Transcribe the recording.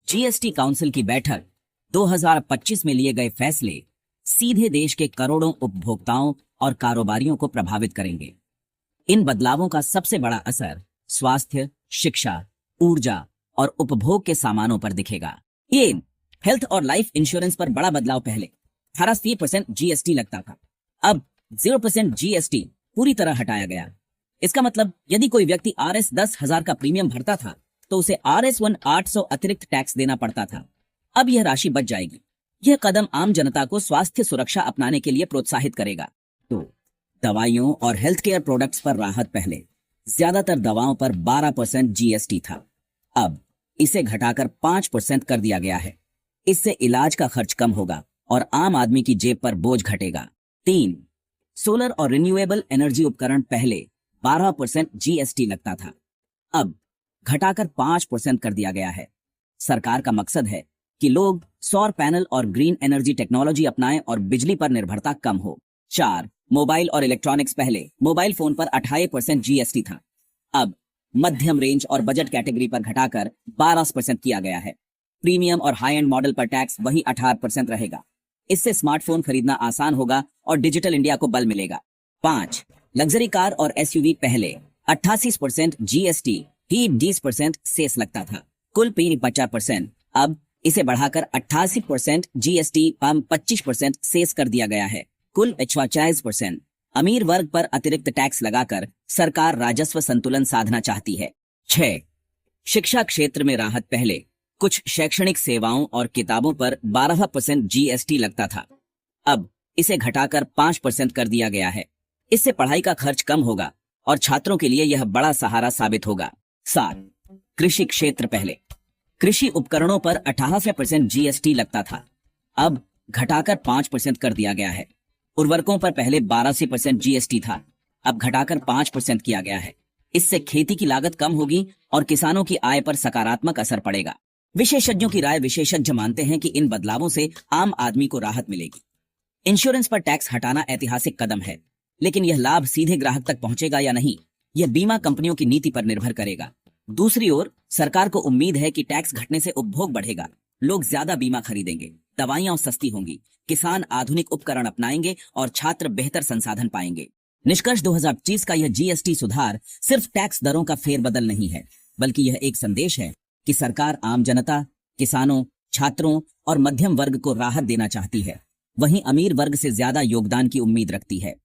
GST council की बैठक 2025 में लिए गए फैसले सीधे देश के करोड़ों उपभोक्ताओं और कारोबारियों को प्रभावित करेंगे। इन बदलावों का सबसे बड़ा असर स्वास्थ्य, शिक्षा, ऊर्जा और उपभोग के सामानों पर दिखेगा। ये हेल्थ और लाइफ इंश्योरेंस पर बड़ा बदलाव पहले 18% जीएसटी लगता था, अब 0% जीएसटी पूरी तरह हटाया गया। इसका मतलब यदि कोई व्यक्ति RS 10,000 का प्रीमियम भरता था तो उसे RS 800 अतिरिक्त टैक्स देना पड़ता था। अब यह राशि बच जाएगी। यह कदम आम जनता को स्वास्थ्य सुरक्षा अपनाने के लिए प्रोत्साहित करेगा। तो दवाइयों और हेल्थ केयर प्रोडक्ट्स पर राहत पहले ज्यादातर दवाओं पर 12% जीएसटी था, अब इसे घटाकर 5% कर दिया गया है। इससे इलाज का खर्च कम होगा और आम आदमी की जेब पर बोझ घटेगा। 3. सोलर और रिन्यूएबल एनर्जी उपकरण पहले 12% जीएसटी लगता था, अब घटाकर 5% कर दिया गया है। सरकार का मकसद है कि लोग सौर पैनल और ग्रीन एनर्जी टेक्नोलॉजी अपनाएं और बिजली पर निर्भरता कम हो। 4. मोबाइल और इलेक्ट्रॉनिक्स पहले मोबाइल फोन पर 28% जीएसटी था, अब मध्यम रेंज और बजट कैटेगरी पर घटाकर 12% किया गया है। प्रीमियम और हाई एंड मॉडल पर टैक्स वही 18% रहेगा। इससे स्मार्टफोन खरीदना आसान होगा और डिजिटल इंडिया को बल मिलेगा। 5. लग्जरी कार और एसयूवी पहले 88% जीएसटी ही 20% सेस लगता था, कुल 50%, अब इसे बढ़ाकर 88% जीएसटी 25% सेस कर दिया गया है, कुल 40%। अमीर वर्ग पर अतिरिक्त टैक्स लगाकर सरकार राजस्व संतुलन साधना चाहती है। 6. शिक्षा क्षेत्र में राहत पहले कुछ शैक्षणिक सेवाओं और किताबों पर 12% जीएसटी लगता था, अब इसे घटाकर 5% कर दिया गया है। इससे पढ़ाई का खर्च कम होगा और छात्रों के लिए यह बड़ा सहारा साबित होगा। 7. कृषि क्षेत्र पहले कृषि उपकरणों पर 18% जीएसटी लगता था, अब घटाकर 5% कर दिया गया है। उर्वरकों पर पहले 82% जीएसटी था, अब घटाकर 5% किया गया है। इससे खेती की लागत कम होगी और किसानों की आय पर सकारात्मक असर पड़ेगा। विशेषज्ञों की राय विशेषज्ञ मानते हैं कि इन बदलावों से आम आदमी को राहत मिलेगी। इंश्योरेंस पर टैक्स हटाना ऐतिहासिक कदम है, लेकिन यह लाभ सीधे ग्राहक तक पहुंचेगा या नहीं, यह बीमा कंपनियों की नीति पर निर्भर करेगा। दूसरी ओर सरकार को उम्मीद है कि टैक्स घटने से उपभोग बढ़ेगा, लोग ज्यादा बीमा खरीदेंगे, दवाइयां सस्ती होंगी, किसान आधुनिक उपकरण अपनाएंगे और छात्र बेहतर संसाधन पाएंगे। निष्कर्ष 2025 का यह जीएसटी सुधार सिर्फ टैक्स दरों का फेरबदल नहीं है, बल्कि यह एक संदेश है कि सरकार आम जनता, किसानों, छात्रों और मध्यम वर्ग को राहत देना चाहती है, वहीं अमीर वर्ग से ज्यादा योगदान की उम्मीद रखती है।